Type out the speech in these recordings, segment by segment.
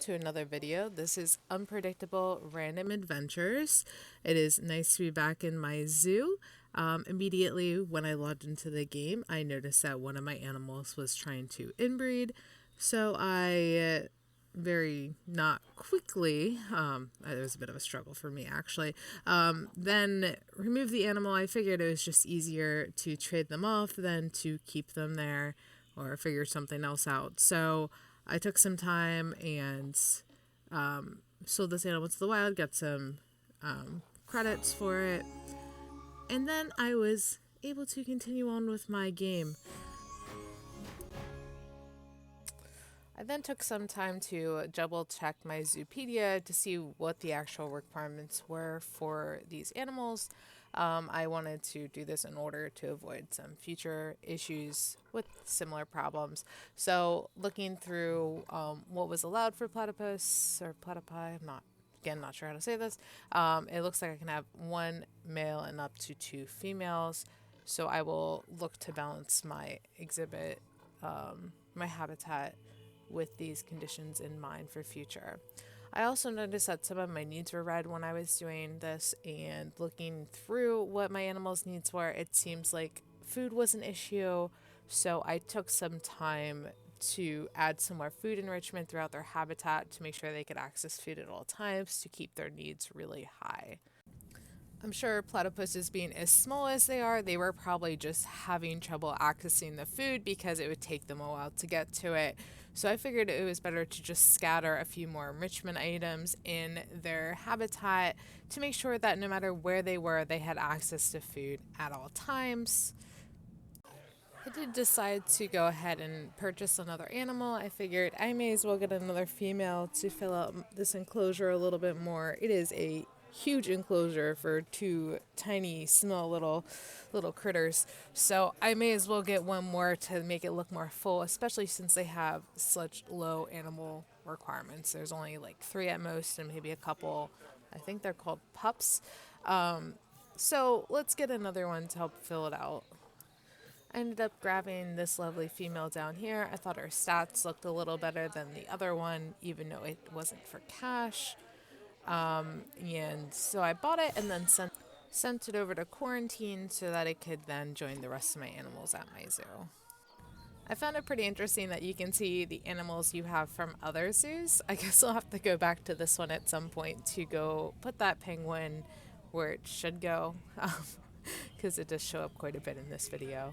to another video. This is Unpredictable Random Adventures. It is nice to be back in my zoo. Immediately when I logged into the game, I noticed that one of my animals was trying to inbreed. So I very not quickly, it was a bit of a struggle for me actually, then remove the animal. I figured it was just easier to trade them off than to keep them there or figure something else out. So I took some time and sold this animal to the wild, got some credits for it, and then I was able to continue on with my game. I then took some time to double check my Zoopedia to see what the actual requirements were for these animals. I wanted to do this in order to avoid some future issues with similar problems. So looking through what was allowed for platypus or platypi, not sure how to say this. It looks like I can have one male and up to two females. So I will look to balance my exhibit, my habitat with these conditions in mind for future. I also noticed that some of my needs were read when I was doing this, and looking through what my animals' needs were, it seems like food was an issue. So I took some time to add some more food enrichment throughout their habitat to make sure they could access food at all times to keep their needs really high. I'm sure platypuses, being as small as they were probably just having trouble accessing the food because it would take them a while to get to it. So I figured it was better to just scatter a few more enrichment items in their habitat to make sure that no matter where they were, they had access to food at all times. I did decide to go ahead and purchase another animal. I figured I may as well get another female to fill out this enclosure a little bit more. It is a huge enclosure for two tiny, small little critters. So I may as well get one more to make it look more full, especially since they have such low animal requirements. There's only like 3 at most and maybe a couple. I think they're called pups. So let's get another one to help fill it out. I ended up grabbing this lovely female down here. I thought her stats looked a little better than the other one, even though it wasn't for cash. And so I bought it and then sent it over to quarantine so that it could then join the rest of my animals at my zoo. I found it pretty interesting that you can see the animals you have from other zoos. I guess I'll have to go back to this one at some point to go put that penguin where it should go, because it does show up quite a bit in this video.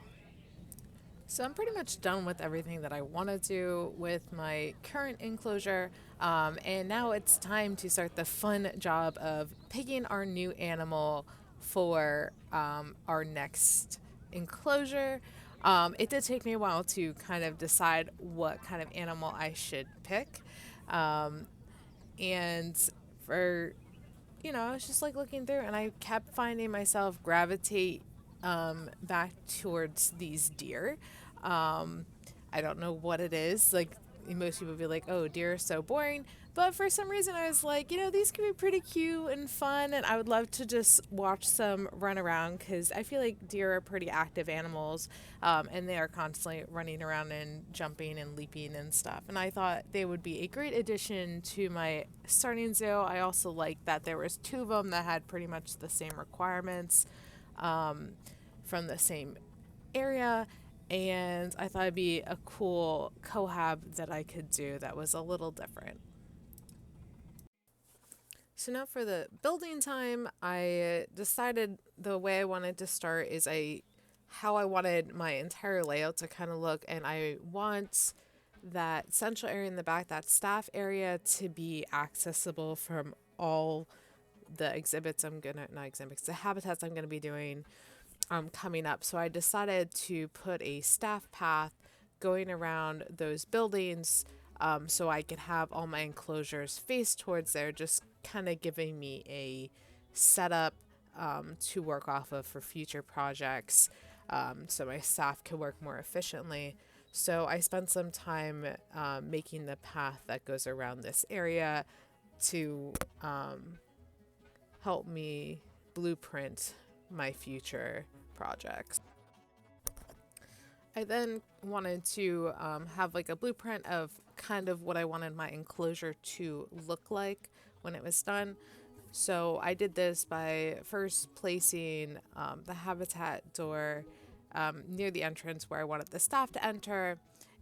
So I'm pretty much done with everything that I want to do with my current enclosure, and now it's time to start the fun job of picking our new animal for our next enclosure. It did take me a while to kind of decide what kind of animal I should pick, and for I was just like looking through, and I kept finding myself gravitate back towards these deer. I don't know what it is. Like, most people would be like, oh, deer are so boring. But for some reason, I was like, these could be pretty cute and fun. And I would love to just watch some run around, because I feel like deer are pretty active animals. And they are constantly running around and jumping and leaping and stuff. And I thought they would be a great addition to my starting zoo. I also liked that there was 2 of them that had pretty much the same requirements, from the same area, and I thought it'd be a cool cohab that I could do that was a little different. So now for the building time, I decided the way I wanted to start is how I wanted my entire layout to kind of look, and I want that central area in the back, that staff area, to be accessible from all the the habitats I'm gonna be doing coming up. So I decided to put a staff path going around those buildings, so I could have all my enclosures face towards there, just kind of giving me a setup to work off of for future projects, so my staff could work more efficiently. So I spent some time making the path that goes around this area to help me blueprint my future projects. I then wanted to have like a blueprint of kind of what I wanted my enclosure to look like when it was done. So I did this by first placing the habitat door near the entrance where I wanted the staff to enter.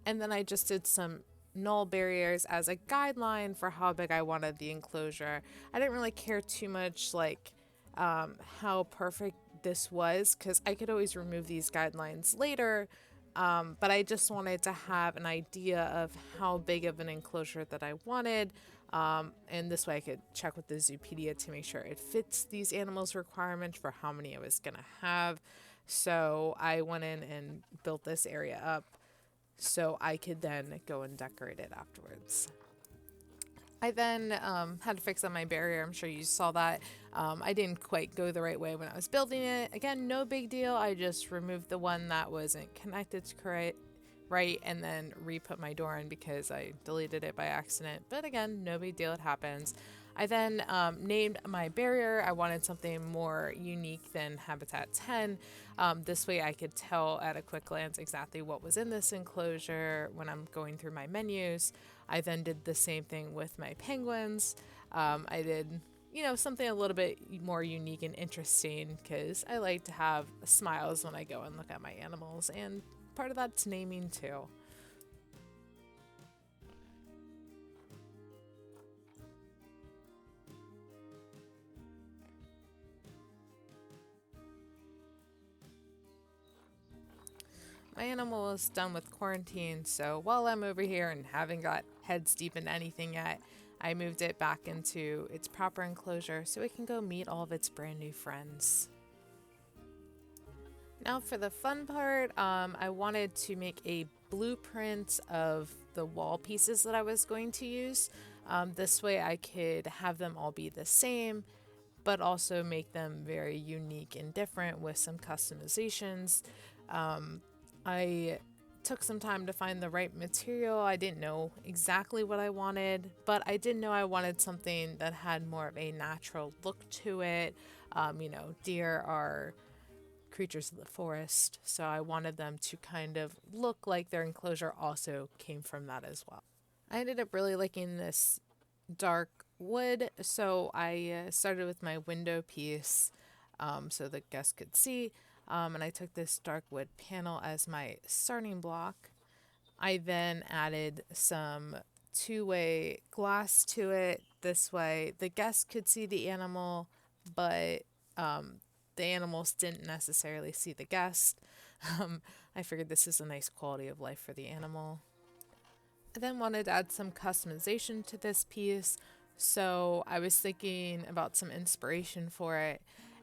And then I just did some null barriers as a guideline for how big I wanted the enclosure. I didn't really care too much like how perfect this was because I could always remove these guidelines later. But I just wanted to have an idea of how big of an enclosure that I wanted. And this way I could check with the Zoopedia to make sure it fits these animals' requirements for how many I was going to have. So I went in and built this area up so I could then go and decorate it afterwards. I then had to fix up my barrier. I'm sure you saw that. I didn't quite go the right way when I was building it. Again, no big deal. I just removed the one that wasn't connected to right and then re-put my door in because I deleted it by accident. But again, no big deal. It happens. I then named my barrier. I wanted something more unique than Habitat 10. This way I could tell at a quick glance exactly what was in this enclosure when I'm going through my menus. I then did the same thing with my penguins. I did, something a little bit more unique and interesting because I like to have smiles when I go and look at my animals, and part of that's naming too. My animal is done with quarantine, so while I'm over here and haven't got heads deep in anything yet, I moved it back into its proper enclosure so it can go meet all of its brand new friends. Now for the fun part, I wanted to make a blueprint of the wall pieces that I was going to use. This way I could have them all be the same, but also make them very unique and different with some customizations. I took some time to find the right material. I didn't know exactly what I wanted, but I did know I wanted something that had more of a natural look to it. Deer are creatures of the forest, so I wanted them to kind of look like their enclosure also came from that as well. I ended up really liking this dark wood, so I started with my window piece so the guests could see. And I took this dark wood panel as my starting block. I then added some two-way glass to it. This way the guests could see the animal, but the animals didn't necessarily see the guest. I figured this is a nice quality of life for the animal. I then wanted to add some customization to this piece, so I was thinking about some inspiration for it.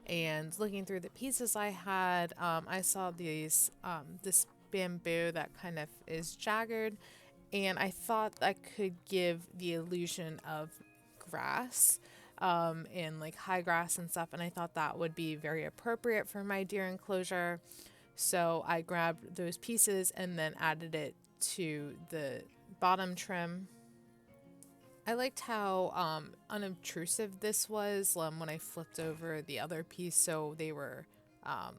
And looking through the pieces I had, I saw this bamboo that kind of is jagged, and I thought that could give the illusion of grass and like high grass and stuff, and I thought that would be very appropriate for my deer enclosure. So I grabbed those pieces and then added it to the bottom trim. I liked how unobtrusive this was when I flipped over the other piece, so they were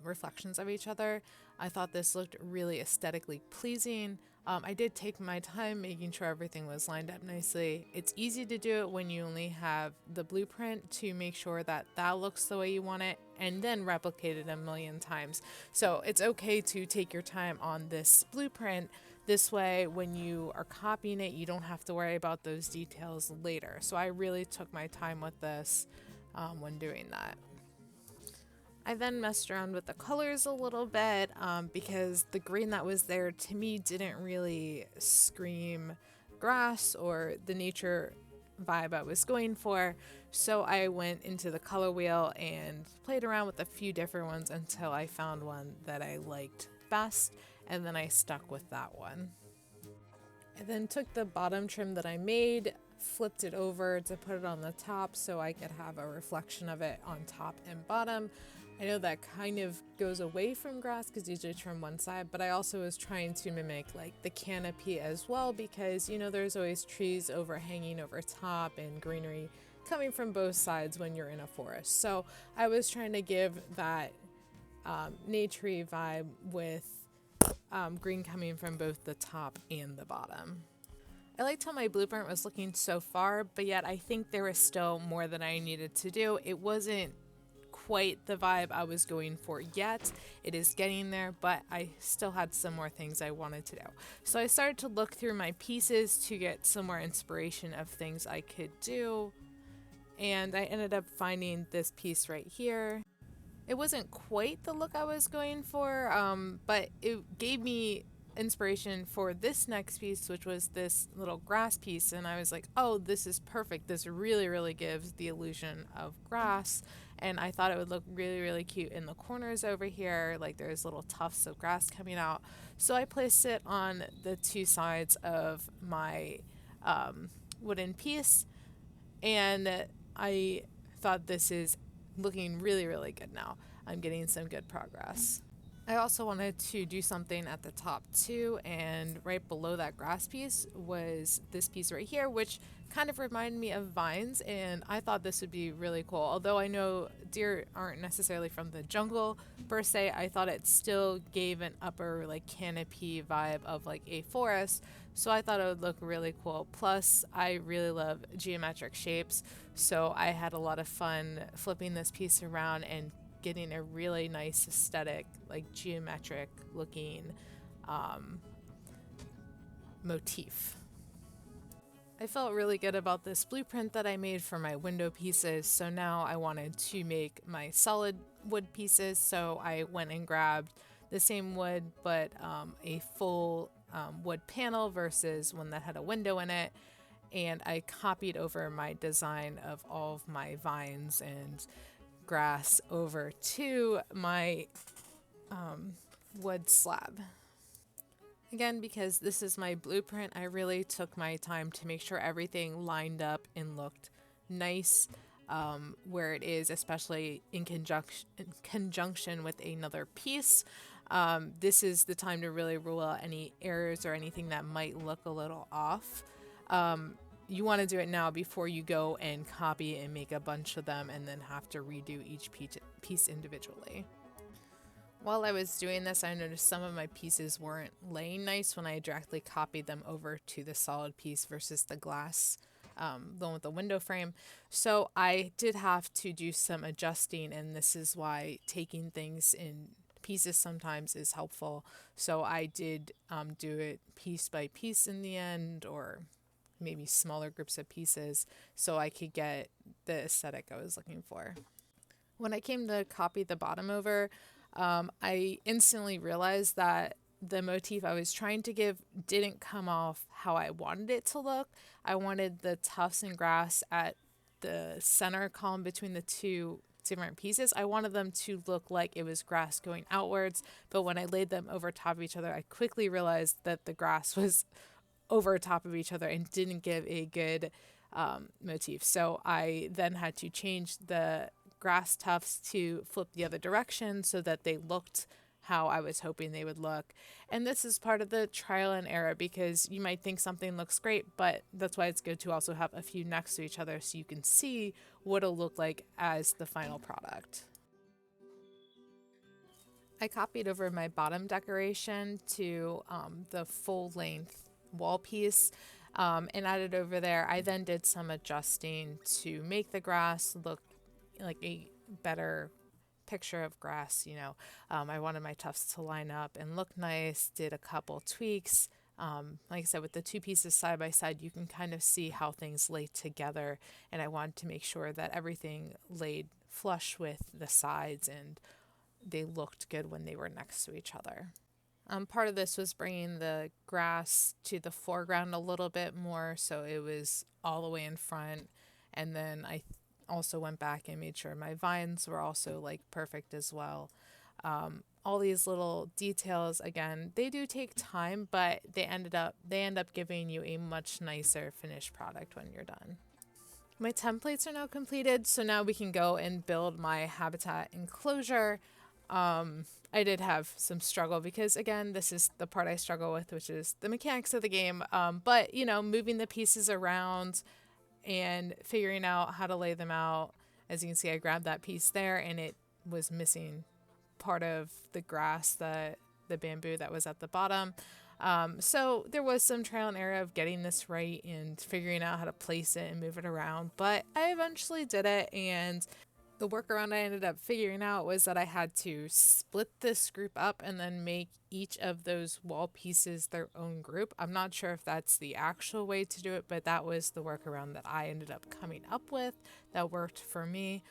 reflections of each other. I thought this looked really aesthetically pleasing. I did take my time making sure everything was lined up nicely. It's easy to do it when you only have the blueprint to make sure that that looks the way you want it and then replicate it a million times. So it's okay to take your time on this blueprint. This way, when you are copying it, you don't have to worry about those details later. So I really took my time with this when doing that. I then messed around with the colors a little bit because the green that was there to me didn't really scream grass or the nature vibe I was going for. So I went into the color wheel and played around with a few different ones until I found one that I liked best, and then I stuck with that one. I then took the bottom trim that I made, flipped it over to put it on the top so I could have a reflection of it on top and bottom. I know that kind of goes away from grass because you just trim one side, but I also was trying to mimic like the canopy as well because there's always trees overhanging over top and greenery coming from both sides when you're in a forest. So I was trying to give that naturey vibe with green coming from both the top and the bottom. I liked how my blueprint was looking so far, but yet I think there was still more that I needed to do. It wasn't quite the vibe I was going for yet. It is getting there, but I still had some more things I wanted to do. So I started to look through my pieces to get some more inspiration of things I could do, and I ended up finding this piece right here. It wasn't quite the look I was going for, but it gave me inspiration for this next piece, which was this little grass piece. And I was like, oh, this is perfect. This really, really gives the illusion of grass. And I thought it would look really, really cute in the corners over here. Like there's little tufts of grass coming out. So I placed it on the two sides of my wooden piece. And I thought this is looking really, really good now. I'm getting some good progress. I also wanted to do something at the top too, and right below that grass piece was this piece right here, which kind of reminded me of vines, and I thought this would be really cool. Although I know deer aren't necessarily from the jungle per se, I thought it still gave an upper like canopy vibe of like a forest, so I thought it would look really cool. Plus, I really love geometric shapes, so I had a lot of fun flipping this piece around and getting a really nice aesthetic, like geometric looking motif. I felt really good about this blueprint that I made for my window pieces, so now I wanted to make my solid wood pieces, so I went and grabbed the same wood but a full wood panel versus one that had a window in it, and I copied over my design of all of my vines and grass over to my wood slab. Again, because this is my blueprint, I really took my time to make sure everything lined up and looked nice where it is, especially in conjunction with another piece. This is the time to really rule out any errors or anything that might look a little off. You want to do it now before you go and copy and make a bunch of them and then have to redo each piece individually. While I was doing this, I noticed some of my pieces weren't laying nice when I directly copied them over to the solid piece versus the glass, the one with the window frame. So I did have to do some adjusting, and this is why taking things in pieces sometimes is helpful. So I did do it piece by piece in the end, or maybe smaller groups of pieces, so I could get the aesthetic I was looking for. When I came to copy the bottom over, I instantly realized that the motif I was trying to give didn't come off how I wanted it to look. I wanted the tufts and grass at the center column between the two different pieces. I wanted them to look like it was grass going outwards, but when I laid them over top of each other, I quickly realized that the grass was over top of each other and didn't give a good motif. So I then had to change the grass tufts to flip the other direction so that they looked how I was hoping they would look. And this is part of the trial and error, because you might think something looks great, but that's why it's good to also have a few next to each other so you can see what it'll look like as the final product. I copied over my bottom decoration to the full length wall piece and added over there. I then did some adjusting to make the grass look like a better picture of grass. I wanted my tufts to line up and look nice, did a couple tweaks. Like I said, with the two pieces side by side, you can kind of see how things lay together, and I wanted to make sure that everything laid flush with the sides and they looked good when they were next to each other. Part of this was bringing the grass to the foreground a little bit more, so it was all the way in front. And then I also went back and made sure my vines were also like perfect as well. All these little details, again, they do take time, but they end up giving you a much nicer finished product when you're done. My templates are now completed, so now we can go and build my habitat enclosure. I did have some struggle because, again, this is the part I struggle with, which is the mechanics of the game. But, moving the pieces around and figuring out how to lay them out. As you can see, I grabbed that piece there and it was missing part of the grass, the bamboo that was at the bottom. So there was some trial and error of getting this right and figuring out how to place it and move it around, but I eventually did it. And the workaround I ended up figuring out was that I had to split this group up and then make each of those wall pieces their own group. I'm not sure if that's the actual way to do it, but that was the workaround that I ended up coming up with that worked for me.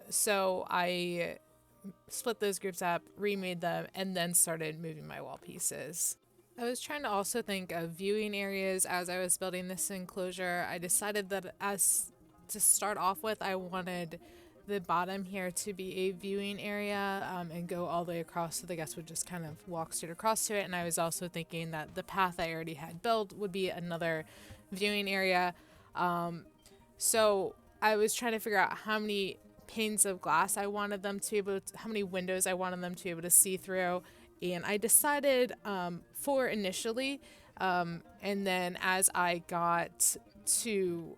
So I split those groups up, remade them, and then started moving my wall pieces. I was trying to also think of viewing areas as I was building this enclosure. I decided that as to start off with, I wanted the bottom here to be a viewing area, and go all the way across so the guests would just kind of walk straight across to it. And I was also thinking that the path I already had built would be another viewing area. So I was trying to figure out how many panes of glass I wanted them to be able to, how many windows I wanted them to be able to see through. And I decided, four initially. And then as I got to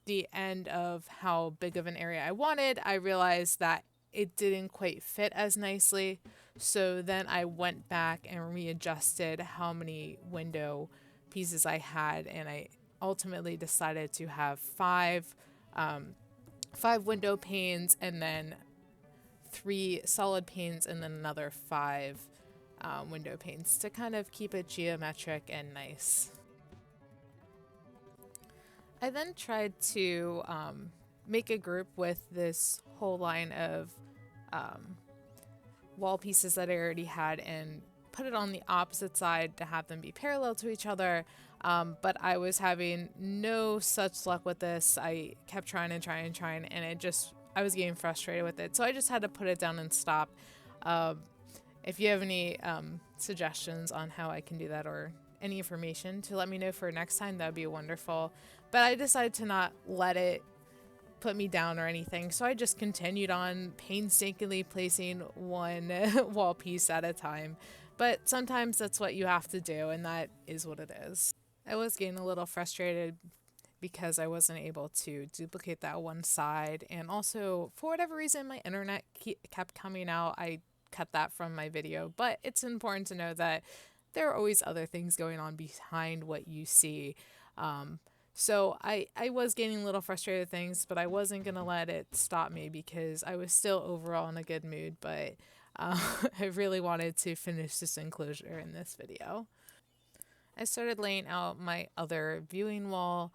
the end of how big of an area I wanted, I realized that it didn't quite fit as nicely. So then I went back and readjusted how many window pieces I had, and I ultimately decided to have five window panes, and then three solid panes, and then another five window panes to kind of keep it geometric and nice. I then tried to make a group with this whole line of wall pieces that I already had and put it on the opposite side to have them be parallel to each other. But I was having no such luck with this. I kept trying and trying and trying, and I was getting frustrated with it. So I just had to put it down and stop. If you have any suggestions on how I can do that, or any information to let me know for next time, that would be wonderful. But I decided to not let it put me down or anything, so I just continued on painstakingly placing one wall piece at a time. But sometimes that's what you have to do, and that is what it is. I was getting a little frustrated because I wasn't able to duplicate that one side, and also for whatever reason my internet kept coming out. I cut that from my video, but it's important to know that there are always other things going on behind what you see. So I was getting a little frustrated with things, but I wasn't going to let it stop me because I was still overall in a good mood, but I really wanted to finish this enclosure in this video. I started laying out my other viewing wall,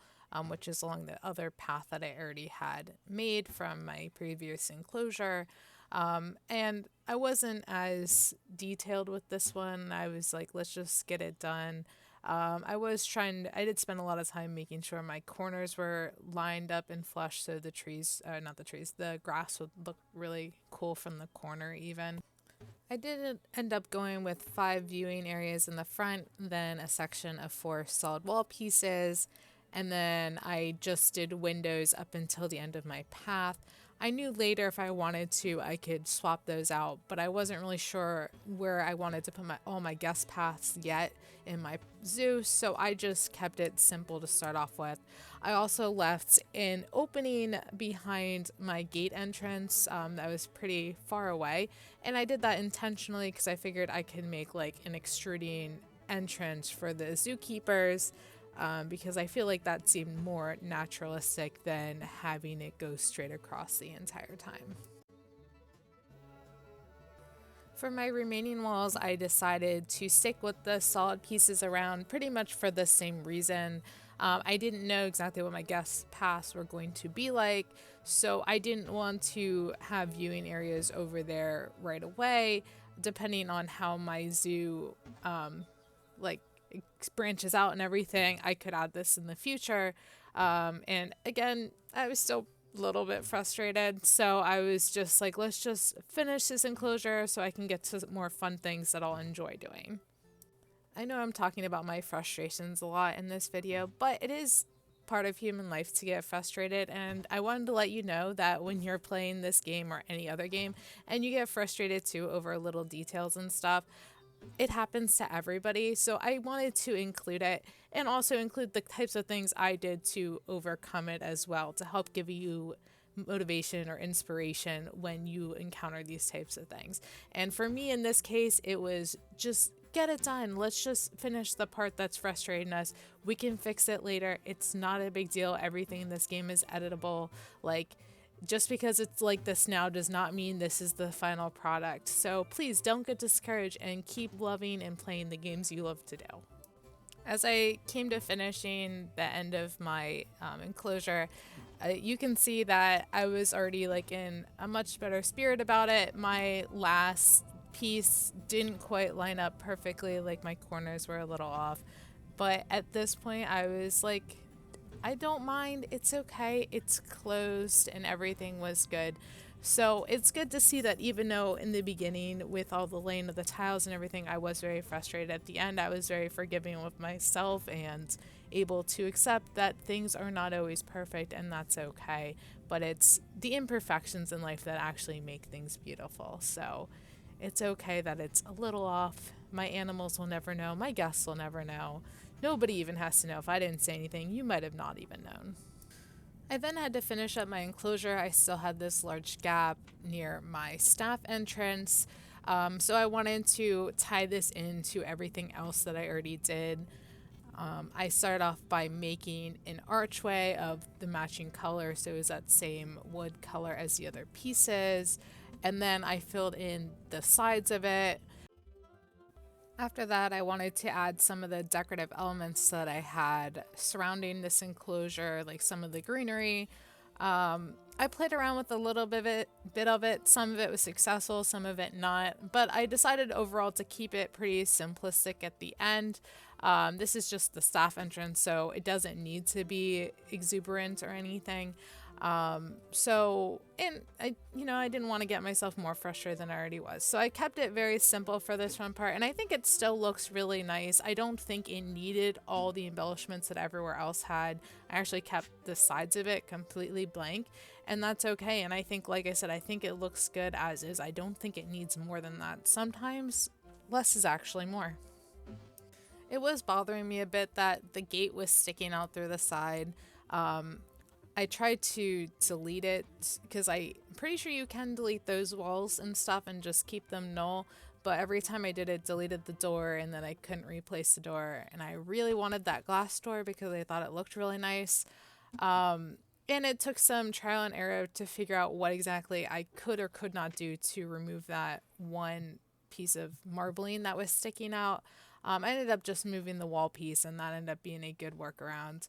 which is along the other path that I already had made from my previous enclosure. And I wasn't as detailed with this one. I was like, let's just get it done. I did spend a lot of time making sure my corners were lined up and flush so the grass would look really cool from the corner even. I did end up going with 5 viewing areas in the front, then a section of 4 solid wall pieces, and then I just did windows up until the end of my path. I knew later if I wanted to, I could swap those out, but I wasn't really sure where I wanted to put all my guest paths yet in my zoo, so I just kept it simple to start off with. I also left an opening behind my gate entrance that was pretty far away, and I did that intentionally because I figured I could make like an extruding entrance for the zookeepers. Because I feel like that seemed more naturalistic than having it go straight across the entire time. For my remaining walls, I decided to stick with the solid pieces around pretty much for the same reason. I didn't know exactly what my guest paths were going to be like, so I didn't want to have viewing areas over there right away, depending on how my zoo branches out and everything. I could add this in the future. And again, I was still a little bit frustrated, so I was just like, let's just finish this enclosure so I can get to more fun things that I'll enjoy doing. I know I'm talking about my frustrations a lot in this video, but it is part of human life to get frustrated, and I wanted to let you know that when you're playing this game or any other game and you get frustrated too over little details and stuff, it happens to everybody. So I wanted to include it and also include the types of things I did to overcome it as well, to help give you motivation or inspiration when you encounter these types of things. And for me in this case, it was just get it done. Let's just finish the part that's frustrating us. We can fix it later. It's not a big deal. Everything in this game is editable. Like, just because it's like this now does not mean this is the final product. So please don't get discouraged and keep loving and playing the games you love to do. As I came to finishing the end of my enclosure, you can see that I was already like in a much better spirit about it. My last piece didn't quite line up perfectly, like my corners were a little off. But at this point, I was like, I don't mind. It's okay. It's closed and everything was good. So it's good to see that even though in the beginning, with all the laying of the tiles and everything, I was very frustrated. At the end, I was very forgiving with myself and able to accept that things are not always perfect and that's okay. But it's the imperfections in life that actually make things beautiful. So it's okay that it's a little off. My animals will never know. My guests will never know. Nobody even has to know. If I didn't say anything, you might have not even known. I then had to finish up my enclosure. I still had this large gap near my staff entrance. So I wanted to tie this into everything else that I already did. I started off by making an archway of the matching color, so it was that same wood color as the other pieces. And then I filled in the sides of it. After that, I wanted to add some of the decorative elements that I had surrounding this enclosure, like some of the greenery. I played around with a little bit of it. Some of it was successful, some of it not. But I decided overall to keep it pretty simplistic at the end. This is just the staff entrance, so it doesn't need to be exuberant or anything. And I didn't want to get myself more frustrated than I already was. So I kept it very simple for this one part, and I think it still looks really nice. I don't think it needed all the embellishments that everywhere else had. I actually kept the sides of it completely blank, and that's okay. And I think, like I said, I think it looks good as is. I don't think it needs more than that. Sometimes less is actually more. It was bothering me a bit that the gate was sticking out through the side. I tried to delete it because I'm pretty sure you can delete those walls and stuff and just keep them null. But every time I did it, deleted the door, and then I couldn't replace the door. And I really wanted that glass door because I thought it looked really nice. And it took some trial and error to figure out what exactly I could or could not do to remove that one piece of marbling that was sticking out. I ended up just moving the wall piece, and that ended up being a good workaround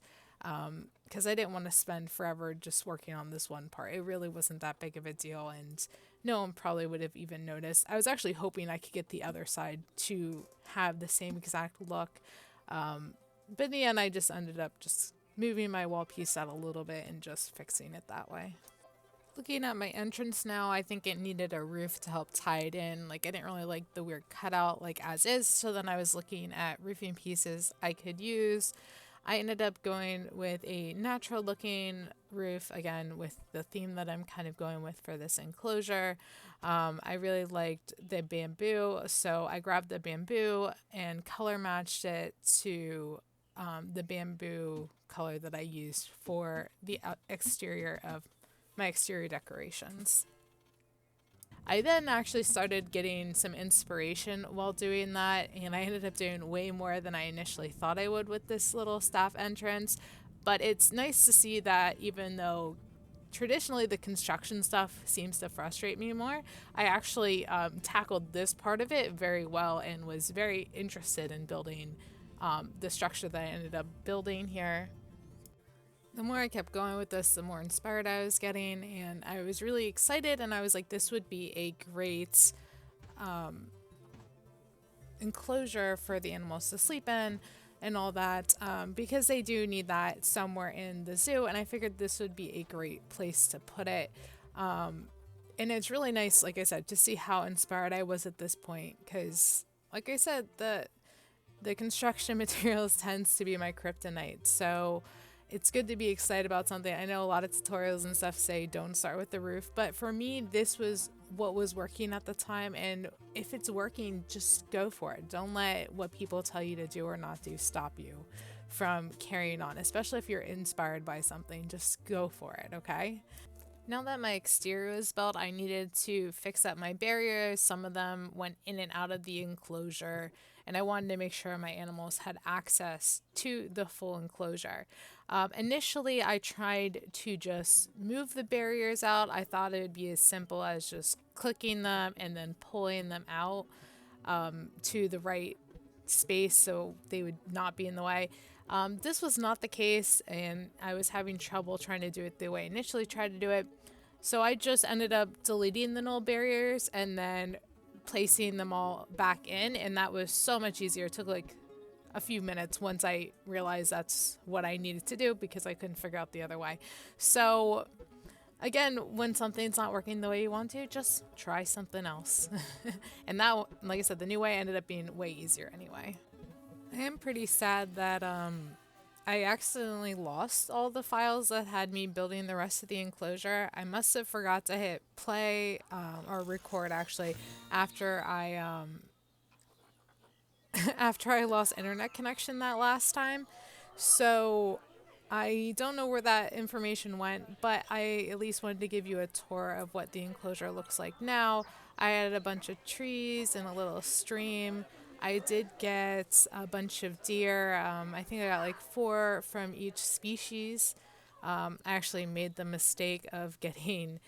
because I didn't want to spend forever just working on this one part. It really wasn't that big of a deal, and no one probably would have even noticed. I was actually hoping I could get the other side to have the same exact look, but in the end, I just ended up just moving my wall piece out a little bit and just fixing it that way. Looking at my entrance now, I think it needed a roof to help tie it in. Like, I didn't really like the weird cutout like as is, so then I was looking at roofing pieces I could use. I ended up going with a natural looking roof, again with the theme that I'm kind of going with for this enclosure. I really liked the bamboo, so I grabbed the bamboo and color matched it to the bamboo color that I used for the exterior of my exterior decorations. I then actually started getting some inspiration while doing that, and I ended up doing way more than I initially thought I would with this little staff entrance. But it's nice to see that even though traditionally the construction stuff seems to frustrate me more, I actually tackled this part of it very well and was very interested in building the structure that I ended up building here. The more I kept going with this, the more inspired I was getting, and I was really excited. And I was like, this would be a great enclosure for the animals to sleep in and all that, because they do need that somewhere in the zoo. And I figured this would be a great place to put it. And it's really nice, like I said, to see how inspired I was at this point, because, like I said, the construction materials tends to be my kryptonite. So it's good to be excited about something. I know a lot of tutorials and stuff say don't start with the roof, but for me, this was what was working at the time. And if it's working, just go for it. Don't let what people tell you to do or not do stop you from carrying on, especially if you're inspired by something. Just go for it, okay? Now that my exterior was built, I needed to fix up my barriers. Some of them went in and out of the enclosure, and I wanted to make sure my animals had access to the full enclosure. Initially, I tried to just move the barriers out. I thought it would be as simple as just clicking them and then pulling them out to the right space so they would not be in the way. This was not the case, and I was having trouble trying to do it the way I initially tried to do it. So I just ended up deleting the null barriers and then placing them all back in, and that was so much easier. It took like a few minutes once I realized that's what I needed to do because I couldn't figure out the other way. So again, when something's not working the way you want to, just try something else. And that, like I said, the new way ended up being way easier anyway. I am pretty sad that I accidentally lost all the files that had me building the rest of the enclosure. I must have forgot to hit play or record actually after I after I lost internet connection that last time. So I don't know where that information went, but I at least wanted to give you a tour of what the enclosure looks like now. I added a bunch of trees and a little stream. I did get a bunch of deer. I think I got like 4 from each species. I actually made the mistake of getting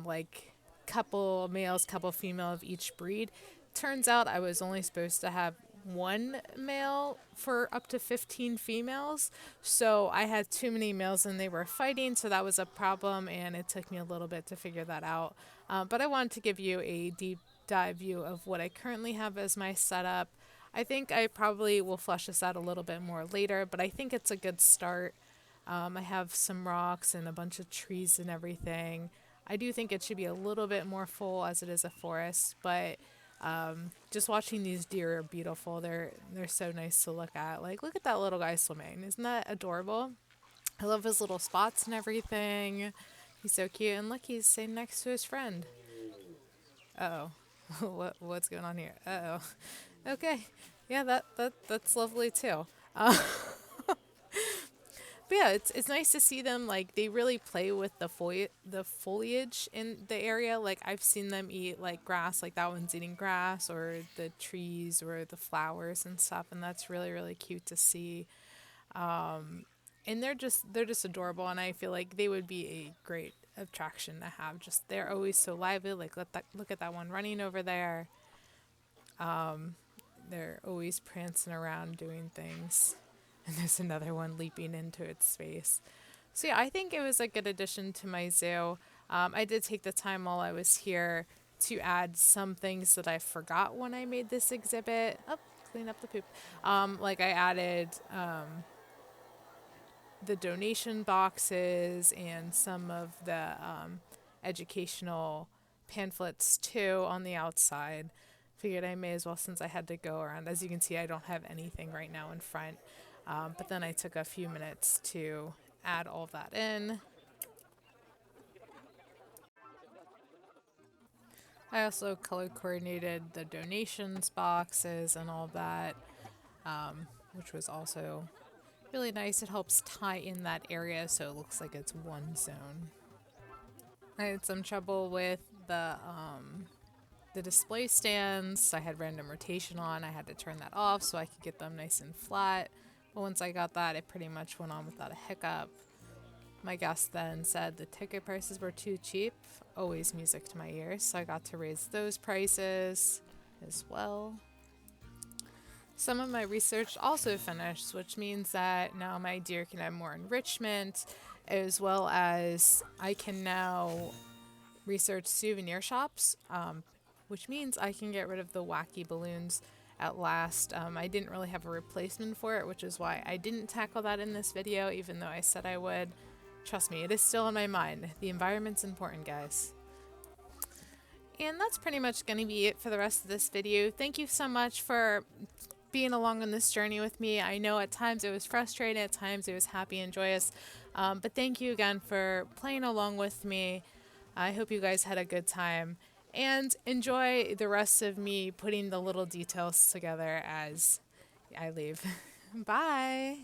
like couple males, couple female of each breed. Turns out I was only supposed to have 1 male for up to 15 females. So I had too many males and they were fighting, so that was a problem, and it took me a little bit to figure that out. But I wanted to give you a deep dive view of what I currently have as my setup. I think I probably will flesh this out a little bit more later, but I think it's a good start. I have some rocks and a bunch of trees and everything. I do think it should be a little bit more full as it is a forest, but just watching these deer are beautiful. They're so nice to look at. Like, look at that little guy swimming. Isn't that adorable? I love his little spots and everything. He's so cute. And look, he's sitting next to his friend. Uh-oh. What's going on here? Uh-oh. Okay. Yeah, that's lovely too. But yeah, it's nice to see them, like, they really play with the foliage in the area. Like, I've seen them eat like grass, like that one's eating grass, or the trees or the flowers and stuff, and that's really really cute to see. And they're just adorable, and I feel like they would be a great attraction to have. Just they're always so lively. Like, look at that one running over there. They're always prancing around doing things. And there's another one leaping into its space. So yeah, I think it was a good addition to my zoo. I did take the time while I was here to add some things that I forgot when I made this exhibit. Oh, clean up the poop. Like I added the donation boxes and some of the educational pamphlets too on the outside. Figured I may as well, since I had to go around. As you can see, I don't have anything right now in front. But then I took a few minutes to add all that in. I also color coordinated the donations boxes and all that, which was also really nice. It helps tie in that area so it looks like it's one zone. I had some trouble with the display stands. I had random rotation on. I had to turn that off so I could get them nice and flat. But once I got that, it pretty much went on without a hiccup. My guest then said the ticket prices were too cheap. Always music to my ears, so I got to raise those prices as well. Some of my research also finished, which means that now my deer can have more enrichment, as well as I can now research souvenir shops, which means I can get rid of the wacky balloons at last. I didn't really have a replacement for it, which is why I didn't tackle that in this video, even though I said I would. Trust me, it is still in my mind. The environment's important, guys. And that's pretty much going to be it for the rest of this video. Thank you so much for being along on this journey with me. I know at times it was frustrating, at times it was happy and joyous, but thank you again for playing along with me. I hope you guys had a good time, and enjoy the rest of me putting the little details together as I leave. Bye!